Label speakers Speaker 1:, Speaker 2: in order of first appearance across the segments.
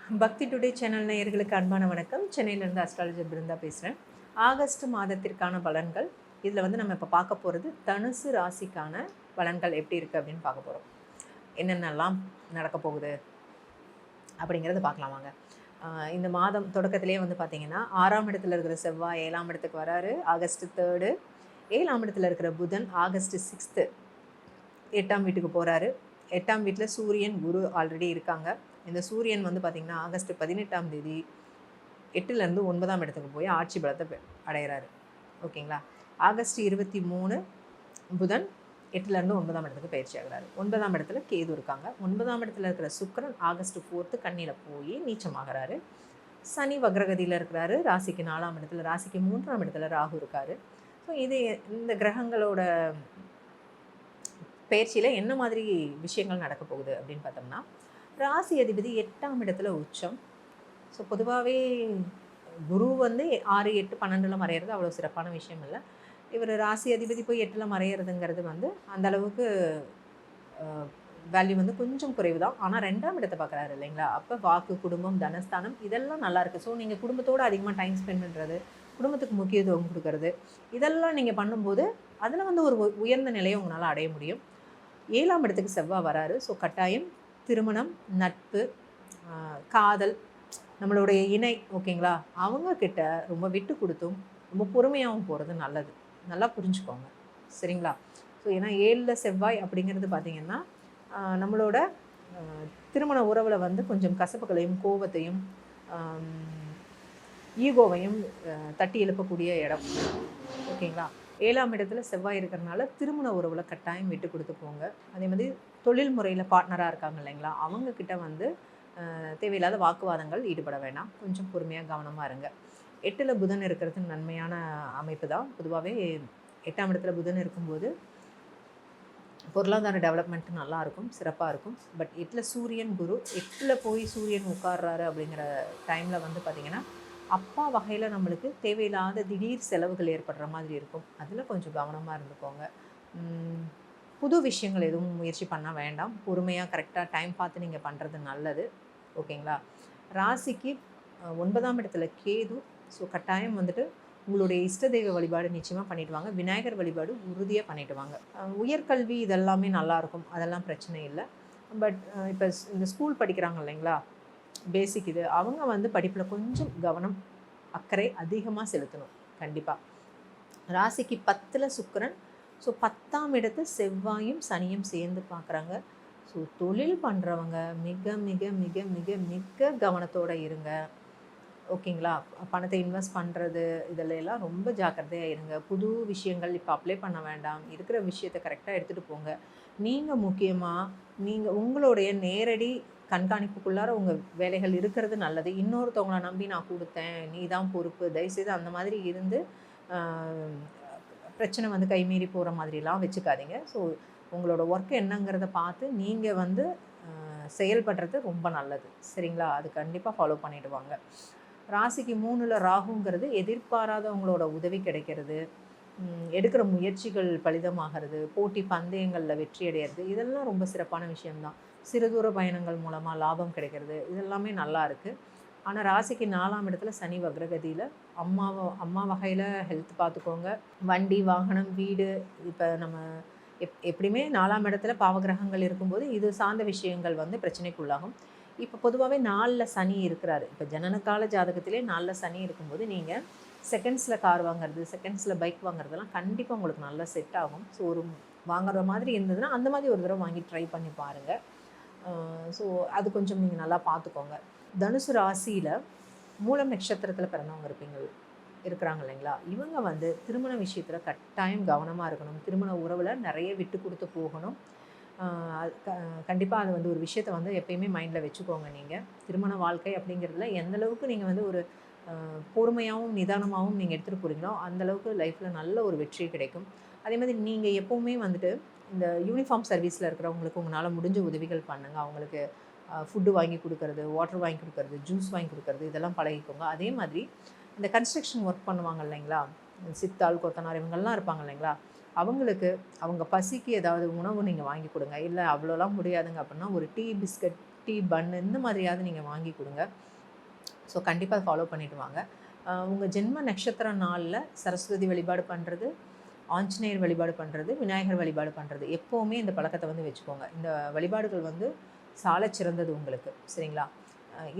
Speaker 1: பக்தி today channel நேயர்களுக்கு அன்பான வணக்கம். சென்னையிலேருந்து அஸ்ட்ராலஜர் பிருந்தா பேசுகிறேன். ஆகஸ்ட் மாதத்திற்கான பலன்கள் இதில் வந்து நம்ம இப்போ பார்க்க போகிறது தனுசு ராசிக்கான பலன்கள் எப்படி இருக்குது அப்படின்னு பார்க்க போகிறோம். என்னென்னலாம் நடக்க போகுது அப்படிங்கிறத பார்க்கலாம் வாங்க. இந்த மாதம் தொடக்கத்திலே வந்து பார்த்திங்கன்னா 6ஆம் இடத்துல இருக்கிற செவ்வாய் 7ஆம் இடத்துக்கு வராரு ஆகஸ்ட் 3. 7ஆம் இடத்துல இருக்கிற புதன் ஆகஸ்ட் 6 8ஆம் வீட்டுக்கு போகிறாரு. 8ஆம் வீட்டில் சூரியன் குரு ஆல்ரெடி இருக்காங்க. இந்த சூரியன் வந்து பார்த்திங்கன்னா ஆகஸ்ட் 18ஆம் தேதி 8லேருந்து 9ஆம் இடத்துக்கு போய் ஆட்சி பலத்தை அடைகிறாரு. ஓகேங்களா. ஆகஸ்ட் 23 புதன் 8லேருந்து 9ஆம் இடத்துக்கு பயிற்சி ஆகிறாரு. 9ஆம் இடத்துல கேது இருக்காங்க. 9ஆம் இடத்துல இருக்கிற சுக்கிரன் ஆகஸ்ட் 4 கன்னியில் போய் நீச்சமாகிறாரு. சனி வக்ரகதியில் இருக்கிறாரு. ராசிக்கு 4ஆம் இடத்துல, ராசிக்கு 3ஆம் இடத்துல ராகு இருக்காரு. ஸோ இது இந்த கிரகங்களோட பயிற்சியில் என்ன மாதிரி விஷயங்கள் நடக்க போகுது அப்படின்னு பார்த்தோம்னா, ராசி அதிபதி 8ஆம் இடத்துல உச்சம். ஸோ பொதுவாகவே குரு வந்து 6, 8, 12 மறையிறது அவ்வளோ சிறப்பான விஷயம் இல்லை. இவர் ராசி அதிபதி போய் 8 மறையிறதுங்கிறது வந்து அந்த அளவுக்கு வேல்யூ வந்து கொஞ்சம் குறைவு தான். ஆனால் 2ஆம் இடத்தை பார்க்குறாரு இல்லைங்களா. அப்போ வாக்கு, குடும்பம், தனஸ்தானம் இதெல்லாம் நல்லாயிருக்கு. ஸோ நீங்கள் குடும்பத்தோடு அதிகமாக டைம் ஸ்பெண்ட் பண்ணுறது, குடும்பத்துக்கு முக்கியத்துவம் கொடுக்கறது, இதெல்லாம் நீங்கள் பண்ணும்போது அதில் வந்து ஒரு உயர்ந்த நிலையை உங்களால் அடைய முடியும். 7ஆம் இடத்துக்கு செவ்வாய் வராரு. ஸோ கட்டாயம் திருமணம், நட்பு, காதல், நம்மளுடைய இணை, ஓகேங்களா, அவங்கக்கிட்ட ரொம்ப விட்டு கொடுத்தும் ரொம்ப பொறுமையாகவும் போகிறது நல்லது. நல்லா புரிஞ்சுக்கோங்க, சரிங்களா. ஸோ ஏன்னா 7ல் செவ்வாய் அப்படிங்கிறது பார்த்திங்கன்னா நம்மளோட திருமண உறவில் வந்து கொஞ்சம் கசப்புகளையும் கோபத்தையும் ஈகோவையும் தட்டி எழுப்பக்கூடிய இடம். ஓகேங்களா. 7ஆம் இடத்துல செவ்வாய் இருக்கிறனால திருமண உறவில் கட்டாயம் விட்டு கொடுத்து போங்க. அதே மாதிரி தொழில் முறையில் பார்ட்னராக இருக்காங்க இல்லைங்களா, அவங்கக்கிட்ட வந்து தேவையில்லாத வாக்குவாதங்கள் ஈடுபட வேணாம். கொஞ்சம் பொறுமையாக கவனமாக இருங்க. 8ல் புதன் இருக்கிறது நன்மையான அமைப்பு தான். பொதுவாகவே 8ஆம் இடத்துல புதன் இருக்கும்போது பொருளாதார டெவலப்மெண்ட் நல்லாயிருக்கும், சிறப்பாக இருக்கும். பட் 8ல் சூரியன் குரு, 8ல் போய் சூரியன் உட்கார்றாரு அப்படிங்கிற டைமில் வந்து பார்த்திங்கன்னா அப்பா வகையில் நம்மளுக்கு தேவையில்லாத திடீர் செலவுகள் ஏற்படுற மாதிரி இருக்கும். அதில் கொஞ்சம் கவனமாக இருந்துக்கோங்க. புது விஷயங்கள் எதுவும் முயற்சி பண்ண வேண்டாம். பொறுமையாக கரெக்டாக டைம் பார்த்து நீங்கள் பண்ணுறது நல்லது. ஓகேங்களா. ராசிக்கு 9ஆம் இடத்துல கேது. ஸோ கட்டாயம் வந்துட்டு உங்களுடைய இஷ்ட தெய்வ வழிபாடு நிச்சயமாக பண்ணிட்டு வாங்க. விநாயகர் வழிபாடு உறுதியாக பண்ணிட்டு வாங்க. உயர்கல்வி இதெல்லாமே நல்லாயிருக்கும், அதெல்லாம் பிரச்சனை இல்லை. பட் இப்போ இந்த ஸ்கூல் படிக்கிறாங்க இல்லைங்களா, பேசிக் இது, அவங்க வந்து படிப்பில் கொஞ்சம் கவனம், அக்கறை அதிகமாக செலுத்தணும் கண்டிப்பாக. ராசிக்கு 10ல் சுக்கிரன். ஸோ 10ஆம் இடத்தை செவ்வாயும் சனியும் சேர்ந்து பார்க்குறாங்க. ஸோ தொழில் பண்ணுறவங்க மிக மிக மிக மிக மிக கவனத்தோடு இருங்க. ஓகேங்களா. பணத்தை இன்வெஸ்ட் பண்ணுறது இதிலெல்லாம் ரொம்ப ஜாக்கிரதையாக இருங்க. புது விஷயங்கள் இப்போ அப்ளை பண்ண வேண்டாம். இருக்கிற விஷயத்தை கரெக்டாக எடுத்துகிட்டு போங்க. நீங்கள் முக்கியமாக உங்களுடைய நேரடி கண்காணிப்புக்குள்ளார உங்கள் வேலைகள் இருக்கிறது நல்லது. இன்னொருத்தவங்களை நம்பி நான் கொடுத்தேன், நீ தான் பொறுப்பு, தயவுசெய்து அந்த மாதிரி இருந்து பிரச்சனை வந்து கைமீறி போகிற மாதிரிலாம் வச்சுக்காதீங்க. ஸோ உங்களோட ஒர்க் என்னங்கிறத பார்த்து நீங்கள் வந்து செயல்படுறது ரொம்ப நல்லது, சரிங்களா. அது கண்டிப்பாக ஃபாலோ பண்ணிவிட்டு வாங்க. ராசிக்கு 3ல் ராகுங்கிறது எதிர்பாராதவங்களோட உதவி கிடைக்கிறது, எடுக்கிற முயற்சிகள் பலிதமாகிறது, போட்டி பந்தயங்களில் வெற்றி அடையிறது, இதெல்லாம் ரொம்ப சிறப்பான விஷயம்தான். சிறுதூர பயணங்கள் மூலமாக லாபம் கிடைக்கிறது, இதெல்லாமே நல்லா இருக்குது. ஆனால் ராசிக்கு 4ஆம் இடத்துல சனி வக்ரகதியில் அம்மா வகையில் ஹெல்த் பார்த்துக்கோங்க. வண்டி, வாகனம், வீடு, இப்போ நம்ம எப்படியுமே 4ஆம் இடத்துல பாவகிரகங்கள் இருக்கும்போது இது சார்ந்த விஷயங்கள் வந்து பிரச்சனைக்குள்ளாகும். இப்போ பொதுவாகவே 4ல் சனி இருக்கிறாரு. இப்போ ஜனனகால ஜாதகத்திலே 4ல் சனி இருக்கும்போது நீங்கள் செகண்ட்ஸில் கார் வாங்குறது, செகண்ட்ஸில் பைக் வாங்குறதெல்லாம் கண்டிப்பாக உங்களுக்கு நல்லா செட் ஆகும். ஸோ ஒரு வாங்குற மாதிரி இருந்ததுன்னா அந்த மாதிரி ஒரு தடவை வாங்கி ட்ரை பண்ணி பாருங்கள். ஸோ அது கொஞ்சம் நீங்கள் நல்லா பார்த்துக்கோங்க. தனுசு ராசியில் மூலம் நட்சத்திரத்தில் பிறந்தவங்க இருக்கிறாங்க இல்லைங்களா, இவங்க வந்து திருமண விஷயத்தில் கட்டாயம் கவனமாக இருக்கணும். திருமண உறவில் நிறைய விட்டு கொடுத்து போகணும். கண்டிப்பாக அது வந்து ஒரு விஷயத்தை வந்து எப்பயுமே மைண்டில் வச்சுக்கோங்க. நீங்கள் திருமண வாழ்க்கை அப்படிங்கிறதுல எந்தளவுக்கு நீங்கள் வந்து ஒரு பொறுமையாகவும் நிதானமாகவும் நீங்கள் எடுத்துகிட்டு போகிறீங்களோ அந்தளவுக்கு லைஃப்பில் நல்ல ஒரு வெற்றி கிடைக்கும். அதே மாதிரி நீங்கள் எப்போவுமே வந்துட்டு இந்த யூனிஃபார்ம் சர்வீஸில் இருக்கிறவங்களுக்கு உங்களால் முடிஞ்ச உதவிகள் பண்ணுங்கள். அவங்களுக்கு ஃபுட்டு வாங்கி கொடுக்கறது, வாட்டர் வாங்கி கொடுக்கறது, ஜூஸ் வாங்கி கொடுக்கறது, இதெல்லாம் பழகிக்கோங்க. அதே மாதிரி இந்த கன்ஸ்ட்ரக்ஷன் ஒர்க் பண்ணுவாங்க இல்லைங்களா, சித்தாள், கொத்தனார் இவங்கெல்லாம் இருப்பாங்க இல்லைங்களா, அவங்க பசிக்கு ஏதாவது உணவு நீங்கள் வாங்கி கொடுங்க. இல்லை அவ்வளோலாம் முடியாதுங்க அப்படின்னா ஒரு டீ, பிஸ்கட் ரொட்டி, பன் இந்த மாதிரியாவது நீங்கள் வாங்கி கொடுங்க. ஸோ கண்டிப்பாக ஃபாலோ பண்ணிட்டு வாங்க. உங்கள் ஜென்ம நட்சத்திர நாளில் சரஸ்வதி வழிபாடு பண்ணுறது, ஆஞ்சநேயர் வழிபாடு பண்ணுறது, விநாயகர் வழிபாடு பண்ணுறது, எப்போவுமே இந்த பழக்கத்தை வந்து வச்சுக்கோங்க. இந்த வழிபாடுகள் வந்து சாலச் சிறந்தது உங்களுக்கு. சரிங்களா?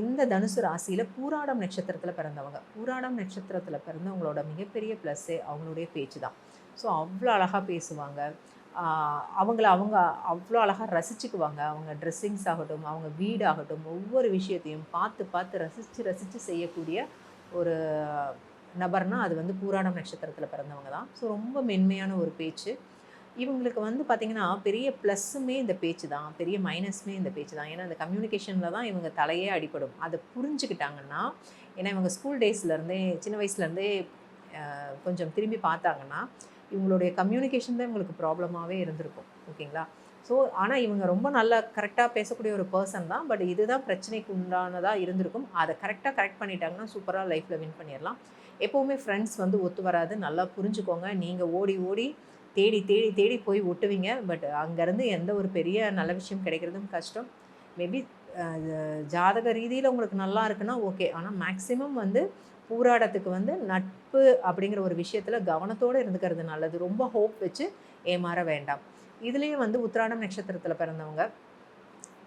Speaker 1: இந்த தனுசு ராசியில் பூராடம் நட்சத்திரத்தில் பிறந்தவங்க, பூராடம் நட்சத்திரத்தில் பிறந்தவங்களோட மிகப்பெரிய ப்ளஸ்ஸே அவங்களுடைய பேச்சு தான். ஸோ அவ்வளோ அழகாக பேசுவாங்க. அவங்க அவ்வளோ அழகாக ரசிச்சுக்குவாங்க. அவங்க ட்ரெஸ்ஸிங்ஸ் ஆகட்டும், அவங்க வீடாகட்டும், ஒவ்வொரு விஷயத்தையும் பார்த்து பார்த்து ரசித்து செய்யக்கூடிய ஒரு நபர்னால் அது வந்து பூராடம் நட்சத்திரத்தில் பிறந்தவங்க தான். ஸோ ரொம்ப மென்மையான ஒரு பேச்சு. இவங்களுக்கு வந்து பார்த்திங்கன்னா பெரிய ப்ளஸ்ஸுமே இந்த பேச்சு தான், பெரிய மைனஸுமே இந்த பேச்சு தான். ஏன்னா அந்த கம்யூனிகேஷனில் தான் இவங்க தலையே அடிபடும். அதை புரிஞ்சுக்கிட்டாங்கன்னா, ஏன்னா இவங்க ஸ்கூல் டேஸ்லேருந்தே சின்ன வயசுலேருந்தே கொஞ்சம் திரும்பி பார்த்தாங்கன்னா இவங்களுடைய கம்யூனிகேஷன் தான் இவங்களுக்கு ப்ராப்ளமாகவே இருந்திருக்கும். ஓகேங்களா? ஸோ ஆனால் இவங்க ரொம்ப நல்லா கரெக்டாக பேசக்கூடிய ஒரு பர்சன் தான். பட் இதுதான் பிரச்சனைக்கு உண்டானதாக இருந்திருக்கும். அதை கரெக்ட் பண்ணிட்டாங்கன்னா சூப்பராக லைஃப்பில் வின் பண்ணிடலாம். எப்போவுமே ஃப்ரெண்ட்ஸ் வந்து ஒத்து வராது, நல்லா புரிஞ்சுக்கோங்க. நீங்கள் ஓடி தேடி போய் ஒட்டுவீங்க. பட் அங்கேருந்து எந்த ஒரு பெரிய நல்ல விஷயம் கிடைக்கிறதும் கஷ்டம். மேபி ஜாதக ரீதியில் உங்களுக்கு நல்லா இருக்குன்னா ஓகே. ஆனால் மேக்ஸிமம் வந்து பூராடத்துக்கு வந்து நட்பு அப்படிங்கிற ஒரு விஷயத்தில் கவனத்தோடு இருந்துக்கிறது நல்லது. ரொம்ப ஹோப் வச்சு ஏமாற வேண்டாம். இதுலேயே வந்து உத்திராடம் நட்சத்திரத்தில் பிறந்தவங்க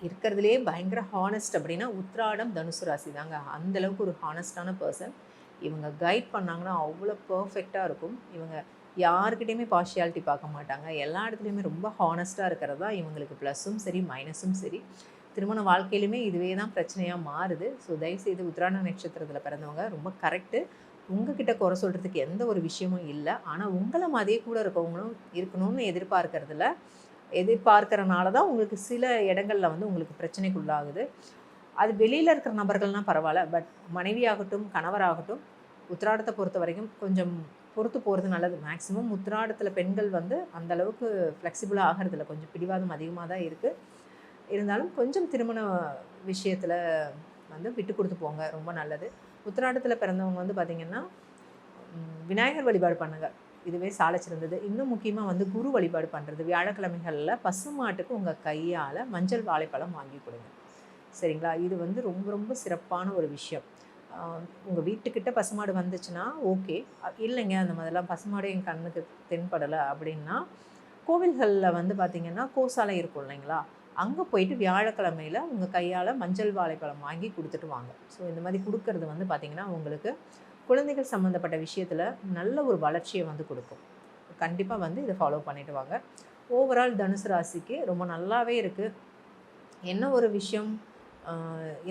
Speaker 1: இருக்கிறதுலே பயங்கர ஹானஸ்ட் அப்படின்னா உத்திராடம் தனுசு ராசி தாங்க. அந்தளவுக்கு ஒரு ஹானஸ்டான பர்சன். இவங்க கைட் பண்ணாங்கன்னா அவ்வளோ பர்ஃபெக்டாக இருக்கும். இவங்க யாருக்கிட்டையுமே பார்ஷியாலிட்டி பார்க்க மாட்டாங்க. எல்லா இடத்துலையுமே ரொம்ப ஹானஸ்ட்டாக இருக்கிறது தான் இவங்களுக்கு ப்ளஸ்ஸும் சரி மைனஸும் சரி. திருமண வாழ்க்கையிலுமே இதுவே தான் பிரச்சனையாக மாறுது. ஸோ தயவுசெய்து உத்திராட நட்சத்திரத்தில் பிறந்தவங்க ரொம்ப கரெக்டு. உங்ககிட்ட குறை சொல்கிறதுக்கு எந்த ஒரு விஷயமும் இல்லை. ஆனால் உங்களை மாதிரியே கூட இருக்கவங்களும் இருக்கணும்னு எதிர்பார்க்கறனால தான் உங்களுக்கு சில இடங்களில் வந்து உங்களுக்கு பிரச்சனைக்குள்ளாகுது. அது வெளியில் இருக்கிற நபர்கள்னால் பரவாயில்ல. பட் மனைவியாகட்டும் கணவராகட்டும் உத்திராடத்தை பொறுத்த வரைக்கும் கொஞ்சம் பொறுத்து போகிறது நல்லது. மேக்ஸிமம் உத்திராடத்தில் பெண்கள் வந்து அந்தளவுக்கு ஃப்ளெக்சிபிளாக ஆகிறதில்ல. கொஞ்சம் பிடிவாதம் அதிகமாக தான் இருக்குது. இருந்தாலும் கொஞ்சம் திருமண விஷயத்தில் வந்து விட்டு கொடுத்து போங்க, ரொம்ப நல்லது. உத்திராடத்தில் பிறந்தவங்க வந்து பார்த்திங்கன்னா விநாயகர் வழிபாடு பண்ணுங்கள், இதுவே சாலச்சிறந்தது. இன்னும் முக்கியமாக வந்து குரு வழிபாடு பண்ணுறது. வியாழக்கிழமைகளில் பசுமாட்டுக்கு உங்கள் கையால் மஞ்சள் வாழைப்பழம் வாங்கி கொடுங்க. சரிங்களா? இது வந்து ரொம்ப ரொம்ப சிறப்பான ஒரு விஷயம். உங்கள் வீட்டுக்கிட்ட பசுமாடு வந்துச்சுன்னா ஓகே. இல்லைங்க அந்த மாதிரிலாம் பசுமாடு என் கண்ணுக்கு தென்படலை அப்படின்னா கோவில்களில் வந்து பார்த்திங்கன்னா கோசாலை இருக்கும் இல்லைங்களா, அங்கே போயிட்டு வியாழக்கிழமையில் உங்கள் கையால் மஞ்சள் வாழைப்பழம் வாங்கி கொடுத்துட்டு வாங்க. ஸோ இந்த மாதிரி கொடுக்கறது வந்து பார்த்திங்கன்னா உங்களுக்கு குழந்தைகள் சம்மந்தப்பட்ட விஷயத்தில் நல்ல ஒரு வளர்ச்சியை வந்து கொடுக்கும். கண்டிப்பாக வந்து இதை ஃபாலோ பண்ணிவிட்டு வாங்க. ஓவரால் தனுசு ராசிக்கு ரொம்ப நல்லாவே இருக்குது. என்ன ஒரு விஷயம்,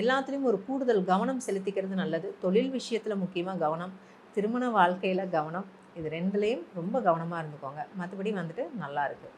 Speaker 1: எல்லாத்துலேயும் ஒரு கூடுதல் கவனம் செலுத்திக்கிறது நல்லது. தொழில் விஷயத்தில் முக்கியமாக கவனம், திருமண வாழ்க்கையில் கவனம், இது ரெண்டுலேயும் ரொம்ப கவனமாக இருந்துக்கோங்க. மற்றபடி வந்துட்டு நல்லா இருக்குது.